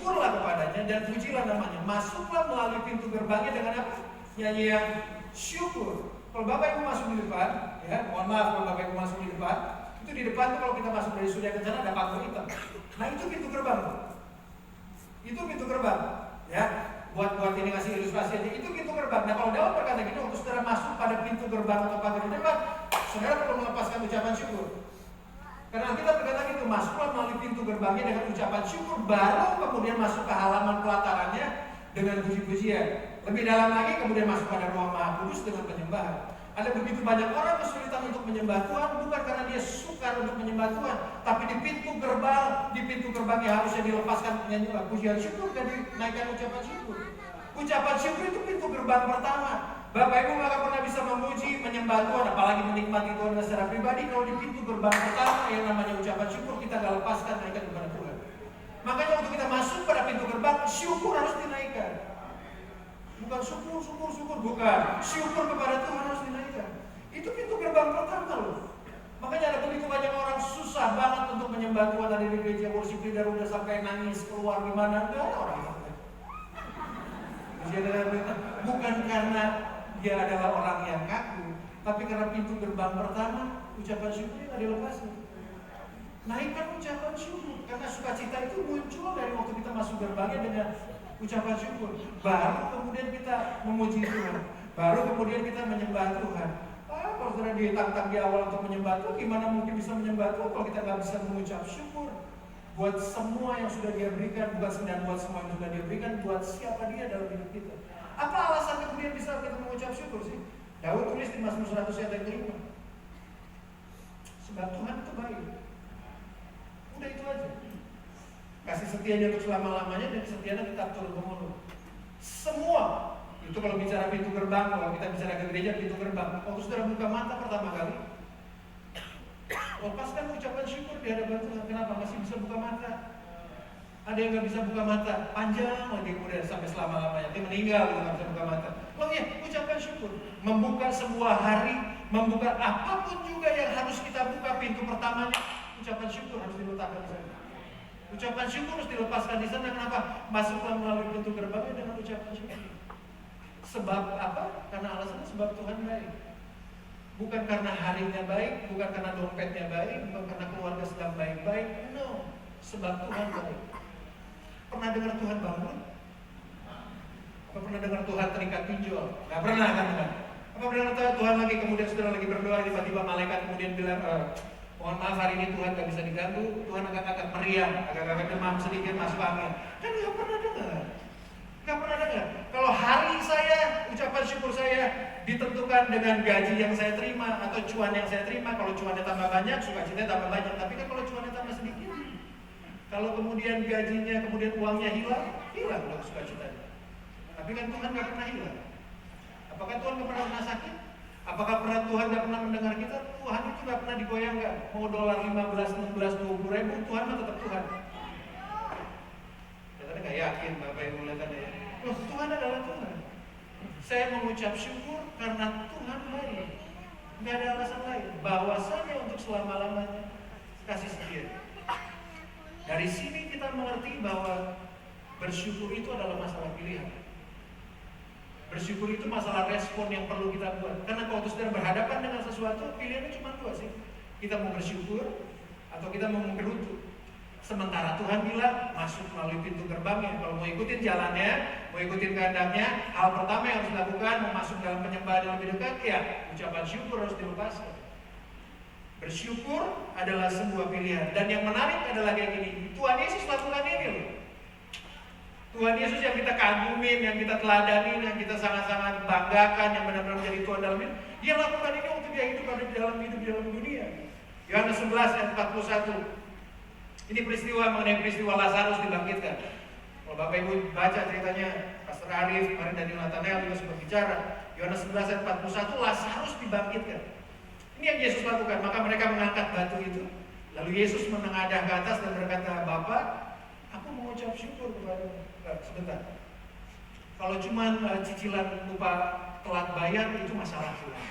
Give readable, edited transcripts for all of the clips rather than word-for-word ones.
bersyukurlah kepadanya dan pujilah namanya. Masuklah melalui pintu gerbangnya dengan apa? Nyanyian syukur. Kalau Bapak Ibu masuk di depan, ya, mohon maaf kalau Bapak Ibu masuk di depan, itu di depan tuh kalau kita masuk dari Surya Kencana ada pagar hitam. Nah itu pintu gerbang. Itu pintu gerbang, ya. Buat ini ngasih ilustrasi aja. Itu pintu gerbang. Nah kalau Daud berkata gini, untuk saudara masuk pada pintu gerbang atau pagar di depan, saudara perlu melepaskan ucapan syukur. Karena kita berkata gitu, masuklah melalui pintu gerbangnya dengan ucapan syukur, baru kemudian masuk ke halaman pelatarannya dengan puji-pujian. Lebih dalam lagi kemudian masuk pada ruang Maha Kudus dengan penyembahan. Ada begitu banyak orang kesulitan untuk menyembah Tuhan, bukan karena dia sukar untuk menyembah Tuhan, tapi di pintu gerbangnya harusnya dilepaskan penyanyian pujian syukur dan dinaikkan ucapan syukur. Ucapan syukur itu pintu gerbang pertama. Bapak Ibu maka pernah bisa memuji, menyembah Tuhan, apalagi menikmati Tuhan secara pribadi kalau di pintu gerbang pertama yang namanya ucapan syukur kita gak lepaskan naikkan kepada Tuhan. Makanya untuk kita masuk pada pintu gerbang, syukur harus dinaikkan. Bukan syukur, bukan. Syukur kepada Tuhan harus dinaikkan. Itu pintu gerbang pertama loh. Makanya ada begitu banyak orang susah banget untuk menyembah Tuhan, ada di gereja worship leader udah sampai nangis keluar gimana, enggak ada orang itu. Bukan karena dia adalah orang yang kaku, tapi karena pintu gerbang pertama ucapan syukur tidak dilepaskan. Naikkan ucapan syukur, karena sukacita itu muncul dari waktu kita masuk gerbangnya dengan ucapan syukur. Baru kemudian kita memuji Tuhan, baru kemudian kita menyembah Tuhan. Kalau sudah ditantang di awal untuk menyembah Tuhan, gimana mungkin bisa menyembah Tuhan kalau kita nggak bisa mengucap syukur buat semua yang sudah Dia berikan, bukan buat semua yang sudah Dia berikan, buat siapa Dia dalam hidup kita. Apa alasan kemudian bisa kita mengucap syukur sih? Daud tulis di Mazmur 100 ayat 5. Sebab Tuhan itu baik. Udah itu aja. Kasih setianya untuk selama-lamanya dan setianya tetap turun-temurun. Semua itu kalau bicara pintu gerbang, kalau kita bicara ke gereja pintu gerbang, waktu sudah buka mata pertama kali, lepaskan ucapan syukur di hadapan Tuhan. Kenapa masih bisa buka mata? Ada yang nggak bisa buka mata, panjang lagi kemudian sampai selama-lamanya, dia meninggal nggak bisa buka mata. Loh ya, ucapan syukur, membuka sebuah hari, membuka apapun juga yang harus kita buka pintu pertamanya, ucapan syukur harus diletakkan di sana. Ucapan syukur harus dilepaskan di sana. Kenapa? Masuklah melalui pintu gerbangnya dengan ucapan syukur. Sebab apa? Karena alasannya sebab Tuhan baik. Bukan karena harinya baik, bukan karena dompetnya baik, bukan karena keluarga sedang baik-baik. No, sebab Tuhan baik. Pernah dengar Tuhan bangun? Apa pernah dengar Tuhan terikat pinjol? Gak pernah kan? Apa pernah dengar Tuhan lagi kemudian saudara lagi berdoa, tiba-tiba malaikat kemudian bilang, mohon maaf hari ini Tuhan gak bisa diganggu, Tuhan agak-agak meriang, agak-agak demam sedikit masuk angin. Kan gak pernah dengar. Gak pernah dengar. Kalau hari saya, ucapan syukur saya ditentukan dengan gaji yang saya terima atau cuan yang saya terima. Kalau cuannya tambah banyak, sukacitanya tambah banyak. Tapi kan kalau cuannya tambah sedikit, kalau kemudian gajinya, kemudian uangnya hilang loh sukacitanya. Tapi kan Tuhan gak pernah hilang. Apakah Tuhan gak pernah sakit? Apakah pernah Tuhan gak pernah mendengar kita? Tuhan itu gak pernah digoyangkan. Mau dolar 15, 16, 20 ribu, Tuhan mah tetap Tuhan. Saya gak yakin Bapak Ibu lihat ya. Loh, Tuhan adalah Tuhan. Saya mengucap syukur karena Tuhan baik. Gak ada alasan lain. Bahwasanya untuk selama-lamanya kasih setia. Dari sini kita mengerti bahwa bersyukur itu adalah masalah pilihan. Bersyukur itu masalah respon yang perlu kita buat. Karena kalau saudara berhadapan dengan sesuatu, pilihannya cuma dua sih. Kita mau bersyukur atau kita mau menggerutu. Sementara Tuhan bilang masuk melalui pintu gerbangnya. Kalau mau ikutin jalannya, mau ikutin kehendaknya, hal pertama yang harus dilakukan, mau masuk dalam penyembahan yang lebih dekat, ya ucapan syukur harus dilepaskan. Bersyukur adalah sebuah pilihan. Dan yang menarik adalah kayak gini, Tuhan Yesus lakukan ini loh. Tuhan Yesus yang kita kagumin, yang kita teladanin, yang kita sangat-sangat banggakan, yang benar-benar menjadi Tuhan dalam hidup, Dia lakukan ini waktu Dia hidup di dalam dunia. Yohanes 11 ayat 41. Ini peristiwa mengenai peristiwa Lazarus dibangkitkan. Kalau Bapak Ibu baca ceritanya, Pastor Arif, kemarin Daniel Nathanael juga sempat bicara. Yohanes 11 ayat 41, Lazarus dibangkitkan. Ini yang Yesus lakukan. Maka mereka mengangkat batu itu. Lalu Yesus menengadah ke atas dan berkata, Bapak, aku mengucap syukur kepada-Mu. Sebentar. Kalau cuma cicilan lupa telat bayar itu masalah Tuhan.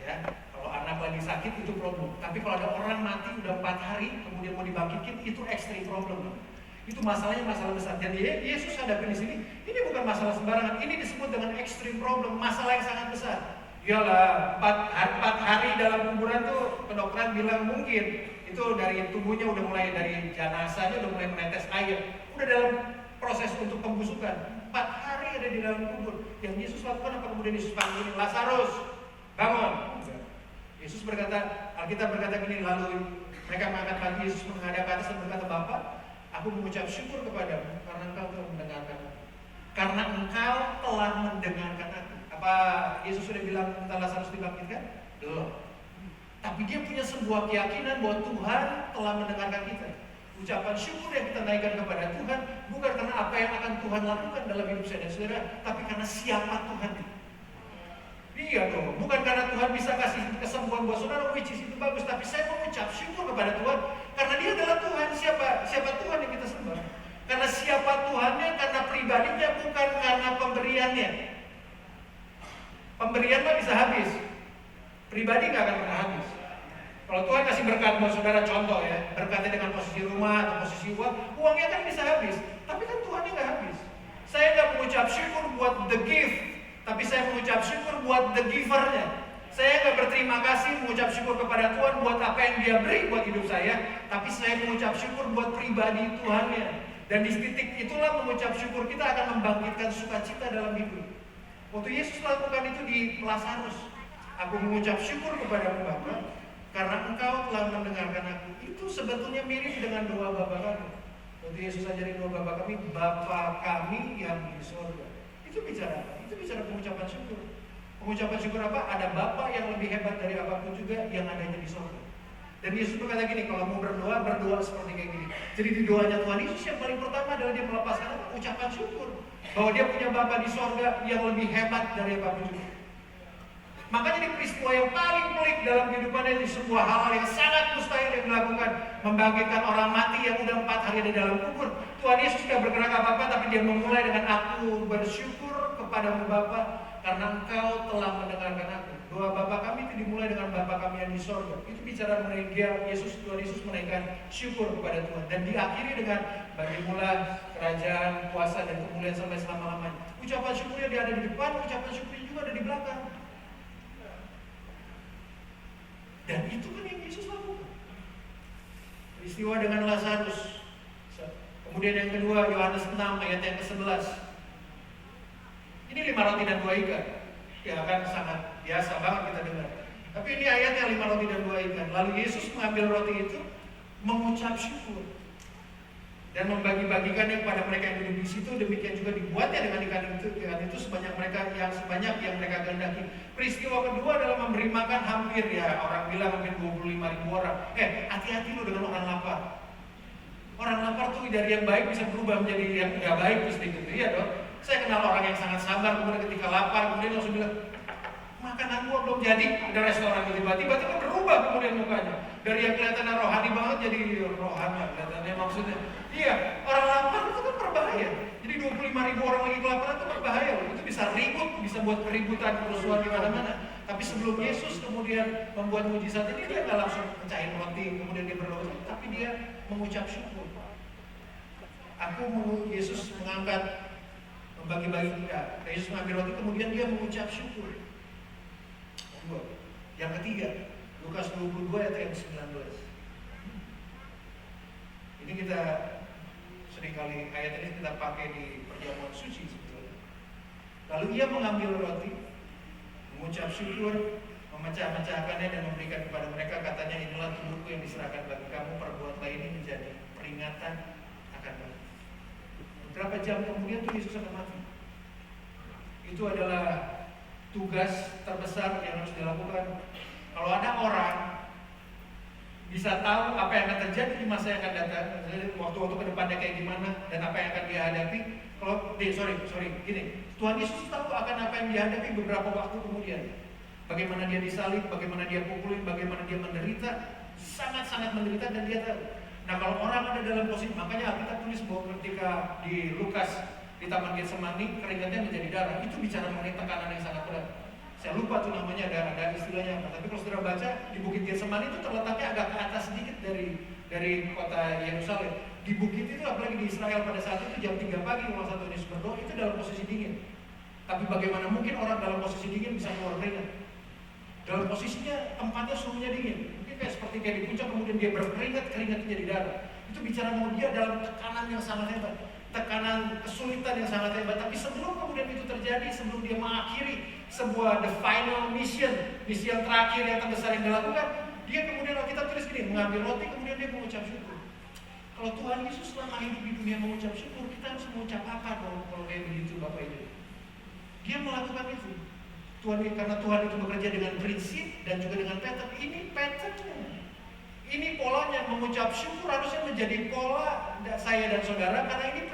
Ya. Kalau anak lagi sakit itu problem. Tapi kalau ada orang mati udah 4 hari kemudian mau dibangkitkan itu ekstrim problem. Itu masalahnya masalah besar. Dan Yesus hadapi di sini, ini bukan masalah sembarangan. Ini disebut dengan extreme problem, masalah yang sangat besar. Iyalah, 4 hari dalam kuburan tuh kedokteran bilang mungkin itu dari tubuhnya udah mulai dari jenazahnya udah mulai menetes air, udah dalam proses untuk pembusukan. 4 hari ada di dalam kubur. Yang Yesus lakukan apa? Kemudian Yesus panggil Lazarus, bangun. Yesus berkata, Alkitab berkata gini, lalu mereka mengangkat kaki Yesus menghadap ke atas dan berkata, Bapa, aku mengucap syukur kepadamu karena engkau telah mendengarkan aku. Karena engkau telah mendengarkan aku. Apa Yesus sudah bilang tentang Lazarus dibangkitkan? Belum. Tapi dia punya sebuah keyakinan bahwa Tuhan telah mendengarkan kita. Ucapan syukur yang kita naikkan kepada Tuhan bukan karena apa yang akan Tuhan lakukan dalam hidup saya dan saudara, tapi karena siapa Tuhan. Iya dong, bukan karena Tuhan bisa kasih kesembuhan buat saudara, which is itu bagus, tapi saya mengucap syukur kepada Tuhan karena Dia adalah Tuhan. Siapa Tuhan yang kita sembah? Karena siapa Tuhannya, karena pribadinya, bukan karena pemberiannya. Pemberian mah bisa habis, pribadi nggak akan pernah habis. Kalau Tuhan kasih berkat buat saudara, contoh ya, berkatnya dengan posisi rumah atau posisi uang, uangnya kan bisa habis, tapi kan Tuhannya nggak habis. Saya nggak mengucap syukur buat the gift, tapi saya mengucap syukur buat the giver-nya. Saya nggak berterima kasih mengucap syukur kepada Tuhan buat apa yang Dia beri buat hidup saya, tapi saya mengucap syukur buat pribadi Tuhannya. Dan di titik itulah mengucap syukur kita akan membangkitkan sukacita dalam hidup. Waktu Yesus lakukan itu di Lazarus, aku mengucap syukur kepadamu Bapa, karena engkau telah mendengarkan aku. Itu sebetulnya mirip dengan doa Bapa kami. Waktu Yesus ajarin doa Bapa kami, Bapa kami yang di surga. Itu bicara apa? Itu bicara pengucapan syukur. Pengucapan syukur apa? Ada Bapa yang lebih hebat dari apapun juga yang adanya di surga. Dan Yesus berkata gini, kalau mau berdoa, berdoa seperti kayak gini. Jadi di doanya Tuhan Yesus yang paling pertama adalah dia melepaskan apa? Ucapan syukur. Bahwa dia punya Bapa di surga yang lebih hebat dari apapun juga. Makanya di peristiwa yang paling pelik dalam kehidupannya, di sebuah hal yang sangat mustahil yang dilakukan, membangkitkan orang mati yang udah 4 hari di dalam kubur. Tuhan Yesus tidak bergerak apa-apa, tapi dia memulai dengan aku bersyukur kepadamu Bapa, karena engkau telah mendengarkan aku. Doa Bapa kami itu dimulai dengan Bapa kami yang di sorga. Itu bicara mengenai Tuhan Yesus menaikkan syukur kepada Tuhan. Dan diakhiri dengan bagimulah kerajaan, kuasa, dan kemuliaan sampai selama-lamanya. Ucapan syukurnya dia ada di depan, ucapan syukurnya juga ada di belakang. Dan itu kan yang Yesus lakukan. Peristiwa dengan Lazarus. Kemudian yang kedua, Yohanes 6 ayat yang ke-11. Ini 5 roti dan 2 ikan. Ya kan sangat biasa banget kita dengar. Tapi ini ayatnya 5 roti dan 2 ikan. Lalu Yesus mengambil roti itu, mengucap syukur, dan membagi-bagikannya kepada mereka yang duduk di situ. Demikian juga dibuatnya dengan ikan itu sebanyak yang mereka kehendaki. Peristiwa kedua adalah memberi makan hampir, ya orang bilang hampir 25.000 orang. Hati-hati lo dengan orang lapar. Orang lapar tuh dari yang baik bisa berubah menjadi yang nggak baik tuh sedikit. Iya dong. Saya kenal orang yang sangat sabar, kemudian ketika lapar kemudian langsung bilang, makanan gua belum jadi. Ada restoran tiba-tiba berubah kemudian mukanya. Dari yang kelihatannya rohani banget jadi rohani kelihatannya maksudnya. Iya, orang lapar itu kan berbahaya. Jadi 25.000 orang lagi kelaparan itu berbahaya. Itu bisa ribut, bisa buat keributan, kerusuhan di mana-mana. Tapi sebelum Yesus kemudian membuat mujizat ini, dia nggak langsung pecahin roti kemudian dia berdoa, tapi dia mengucap syukur. Yesus mengangkat, membagi-bagi kita. Yesus mengambil roti kemudian dia mengucap syukur. Yang ketiga, Lukas 22 ayat yang 19. Ini kita seringkali ayat ini kita pakai di perjamuan suci sebetulnya. Lalu ia mengambil roti, mengucap syukur, memecah-mecahkannya dan memberikan kepada mereka, katanya, inilah tubuhku yang diserahkan bagi kamu, perbuatlah ini menjadi peringatan akan aku. Beberapa jam kemudian tuh Yesus akan mati. Itu adalah tugas terbesar yang harus dilakukan. Kalau ada orang bisa tahu apa yang akan terjadi di masa yang akan datang, waktu-waktu ke depannya kayak gimana dan apa yang akan dia hadapi. Gini, Tuhan Yesus tahu akan apa yang dihadapi beberapa waktu kemudian. Bagaimana dia disalib, bagaimana dia pukulin, bagaimana dia menderita, sangat-sangat menderita dan dia tahu. Nah kalau orang ada dalam posisi, makanya Alkitab tulis bahwa ketika di Lukas di Taman Getsemani keringatnya menjadi darah, itu bicara mengenai tekanan yang sangat berat. Saya lupa tuh namanya, ada istilahnya apa. Tapi kalau saudara baca di Bukit Getsemani itu terletaknya agak ke atas sedikit dari dari kota Yerusalem. Di bukit itu, apalagi di Israel pada saat itu jam 3 pagi kalau satu Yesus berdoa itu dalam posisi dingin. Tapi bagaimana mungkin orang dalam posisi dingin bisa keluar keringat? Dalam posisinya tempatnya suhunya dingin. Mungkin seperti di puncak kemudian dia berkeringat, keringatnya jadi darah. Itu bicara mau dia dalam tekanan yang sangat hebat, tekanan kesulitan yang sangat hebat. Tapi sebelum kemudian itu terjadi, sebelum dia mengakhiri sebuah the final mission, misi yang terakhir yang terbesar yang dilakukan, dia kemudian kita tulis gini, mengambil roti kemudian dia mengucap syukur. Kalau Tuhan Yesus selama hidup di dunia mengucap syukur, kita harus mengucap apa dong kalau kayak begitu Bapak Ibu? Dia melakukan itu. Karena Tuhan itu bekerja dengan prinsip dan juga dengan pattern. Ini patternnya, ini polanya. Mengucap syukur harusnya menjadi pola saya dan saudara, karena ini